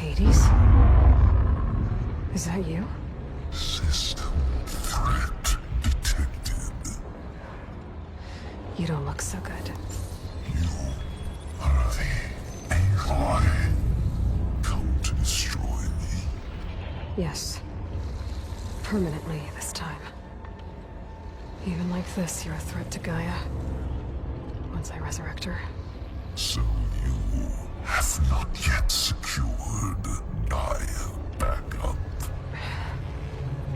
Hades? Is that you? System threat detected. You don't look so good. You are the Aloy. Come to destroy me. Yes. Permanently this time. Even like this, you're a threat to Gaia. Once I resurrect her. So you have not yet secured Gaia back up.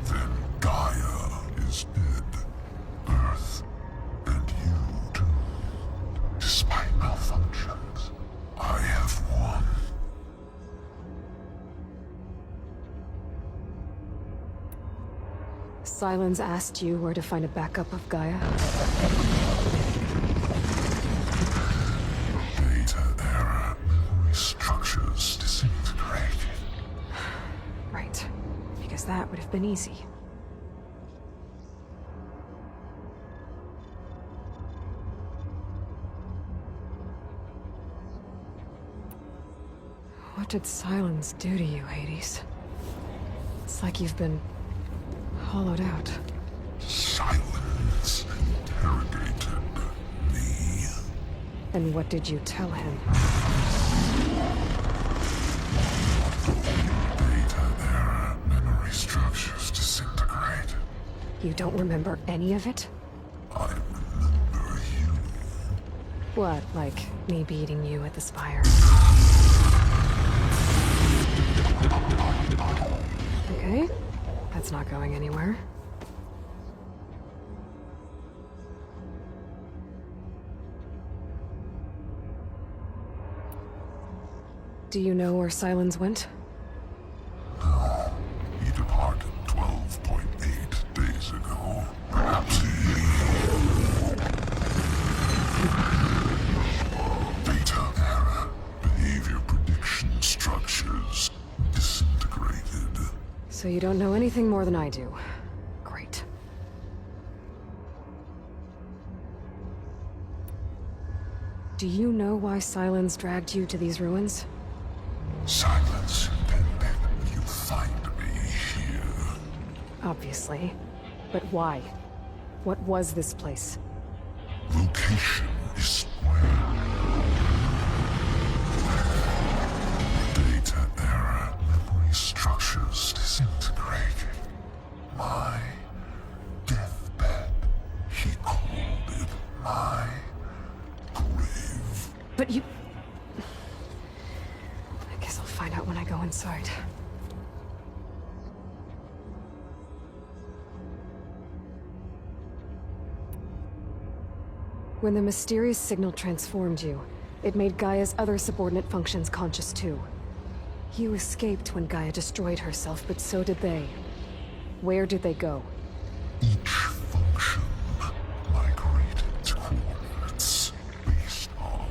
Then Gaia is dead. Earth and you too. Despite malfunctions, I have won. Sylens asked you where to find a backup of Gaia? Data era memory structures disintegrated. Right. Because that would have been easy. What did Sylens do to you, Hades? It's like you've been hollowed out. Sylens interrogated me. And what did you tell him? Data era memory structures disintegrated. You don't remember any of it? I remember you. What, like me beating you at the spire? Okay, that's not going anywhere. Do you know where Sylens went? No, he departed 12.8 days ago. Perhaps he... Data era behavior prediction structures disintegrated. So you don't know anything more than I do. Great. Do you know why Sylens dragged you to these ruins? Silence intended you find me here. Obviously. But why? What was this place? Location is where data era memory structures disintegrated. My deathbed. He called it my grave. But you... I guess I'll find out when I go inside. When the mysterious signal transformed you, it made Gaia's other subordinate functions conscious too. You escaped when Gaia destroyed herself, but so did they. Where did they go? Each function migrated to coordinates based on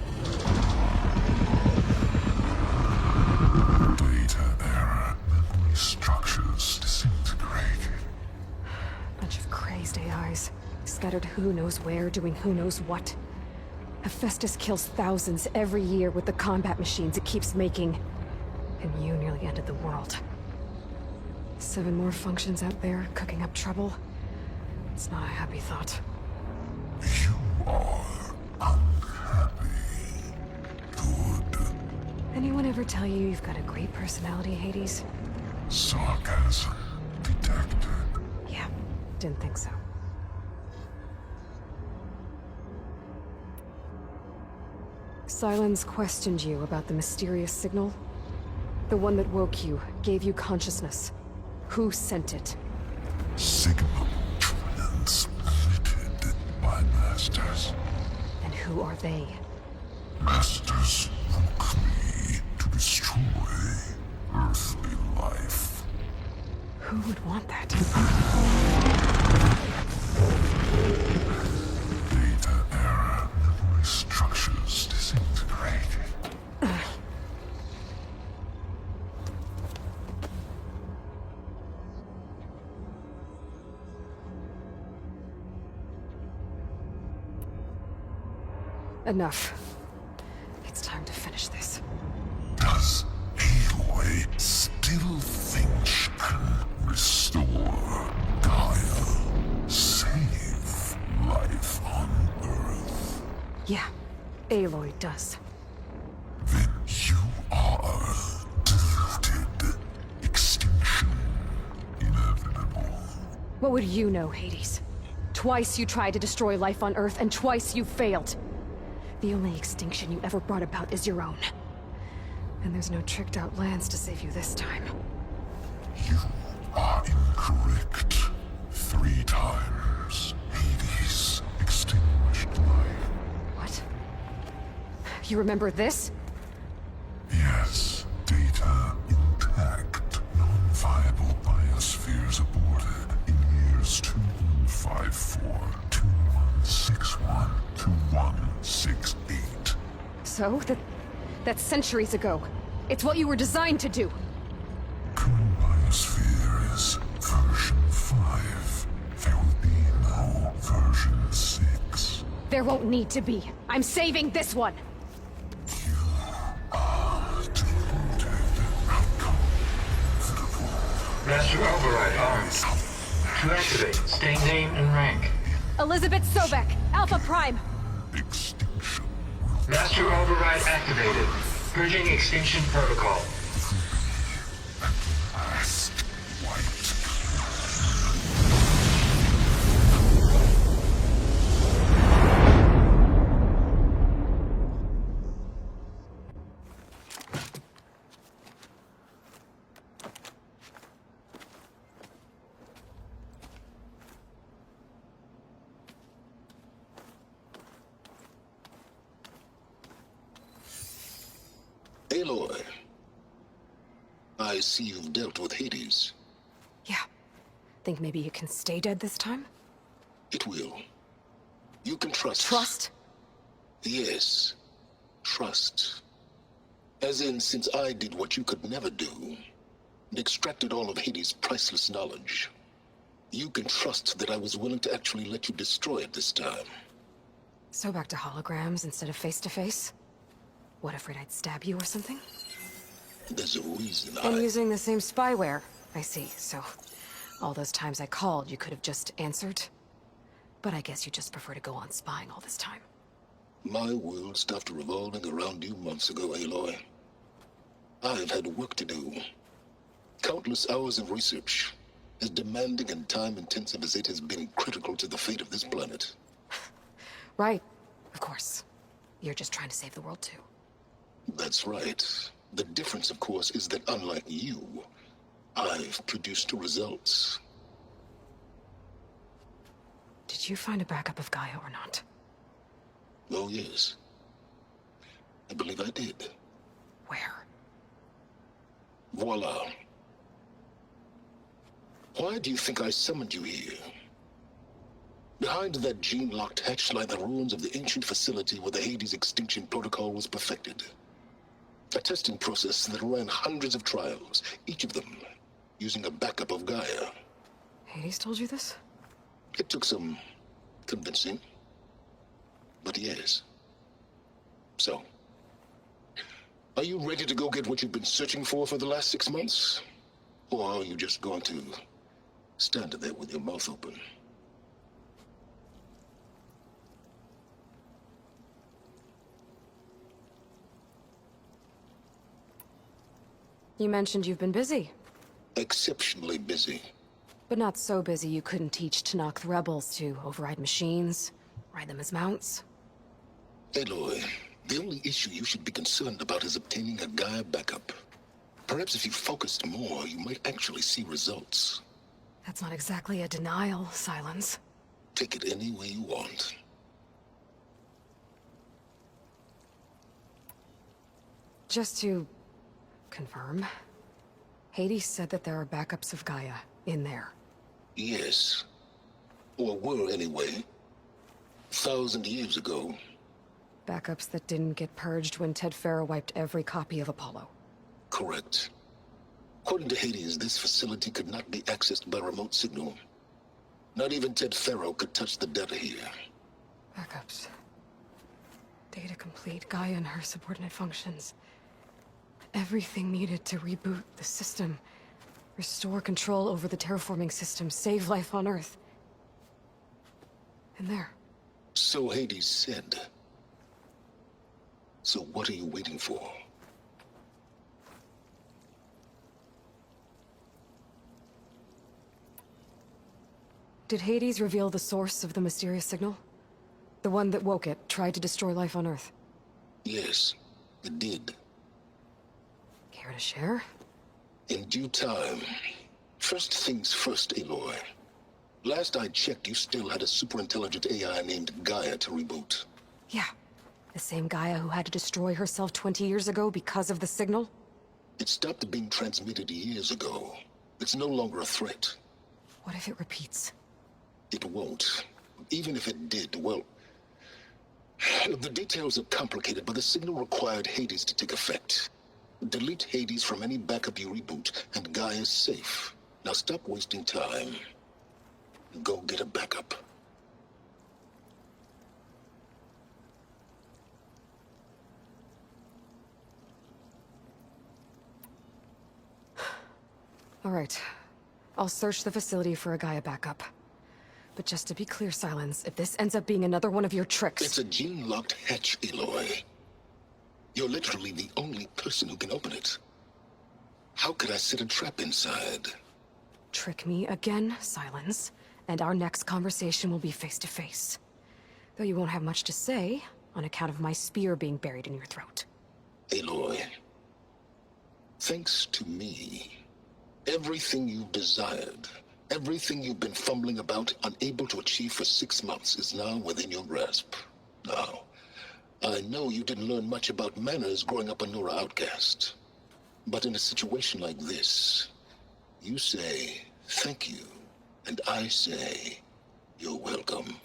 data era memory structures disintegrated. Bunch of crazed AIs, scattered who knows where, doing who knows what. Hephaestus kills thousands every year with the combat machines it keeps making. And you nearly ended the world. 7 more functions out there, cooking up trouble. It's not a happy thought. You are unhappy. Good. Anyone ever tell you you've got a great personality, Hades? Sarcasm detected. Yeah, didn't think so. Sylens questioned you about the mysterious signal? The one that woke you, gave you consciousness. Who sent it? Signal transmitted by masters. And who are they? Masters woke me to destroy earthly life. Who would want that? Data era memory structures disintegrated. Enough. It's time to finish this. Does Aloy Aloy does. Then you are deluded. Extinction inevitable. What would you know, Hades? Twice you tried to destroy life on Earth, and twice you failed. The only extinction you ever brought about is your own. And there's no tricked-out lands to save you this time. You are incorrect. 3 times. Hades extinguished life. What? You remember this? Yes. Data intact. Non-viable biospheres aborted in years 2154, 2161, 2168. So? That's centuries ago. It's what you were designed to do. Current biosphere is version 5. There will be no version 6. There won't need to be. I'm saving this one! Deluded. Outcome inevitable. Master Override armed. To activate, state name and rank. Elizabeth Sobek, Alpha Prime! Extinction Master Override activated. Purging extinction protocol. last white. Aloy, I see you've dealt with Hades. Yeah. Think maybe you can stay dead this time? It will. You can trust. Trust? Yes. Trust. As in, since I did what you could never do, and extracted all of Hades' priceless knowledge, you can trust that I was willing to actually let you destroy it this time. So back to holograms instead of face-to-face? What, afraid I'd stab you or something? There's a reason And using the same spyware. I see, so... all those times I called, you could have just answered? But I guess you just prefer to go on spying all this time. My world stopped revolving around you months ago, Aloy. I've had work to do. Countless hours of research, as demanding and time-intensive as it has been critical to the fate of this planet. Right. Of course. You're just trying to save the world, too. That's right. The difference, of course, is that unlike you, I've produced results. Did you find a backup of Gaia or not? Oh, yes. I believe I did. Where? Voila. Why do you think I summoned you here? Behind that gene-locked hatch lie the ruins of the ancient facility where the Hades extinction protocol was perfected. A testing process that ran hundreds of trials, each of them using a backup of Gaia. Hades told you this? It took some convincing, but yes. So, are you ready to go get what you've been searching for the last 6 months? Or are you just going to stand there with your mouth open? You mentioned you've been busy. Exceptionally busy. But not so busy you couldn't teach Tanakh the rebels to override machines, ride them as mounts. Aloy, the only issue you should be concerned about is obtaining a Gaia backup. Perhaps if you focused more, you might actually see results. That's not exactly a denial, Sylens. Take it any way you want. Just to... confirm. Hades said that there are backups of Gaia in there. Yes. Or were anyway. 1,000 years ago. Backups that didn't get purged when Ted Farrow wiped every copy of Apollo. Correct. According to Hades, this facility could not be accessed by remote signal. Not even Ted Farrow could touch the data here. Backups. Data complete, Gaia and her subordinate functions. Everything needed to reboot the system. Restore control over the terraforming system, save life on Earth. And there. So Hades said. So what are you waiting for? Did Hades reveal the source of the mysterious signal? The one that woke it, tried to destroy life on Earth? Yes, it did. Care to share? In due time. First things first, Aloy. Last I checked, you still had a superintelligent AI named Gaia to reboot. Yeah. The same Gaia who had to destroy herself 20 years ago because of the signal? It stopped being transmitted years ago. It's no longer a threat. What if it repeats? It won't. Even if it did, well... The details are complicated, but the signal required Hades to take effect. Delete Hades from any backup you reboot, and Gaia's safe. Now stop wasting time. Go get a backup. All right. I'll search the facility for a Gaia backup. But just to be clear, Sylens, if this ends up being another one of your tricks... It's a gene-locked hatch, Aloy. You're literally the only person who can open it. How could I set a trap inside? Trick me again, Sylens, and our next conversation will be face-to-face. Though you won't have much to say, on account of my spear being buried in your throat. Aloy, thanks to me, everything you've desired, everything you've been fumbling about, unable to achieve for 6 months, is now within your grasp. Now, I know you didn't learn much about manners growing up a Nora outcast. But in a situation like this, you say, thank you, and I say, you're welcome.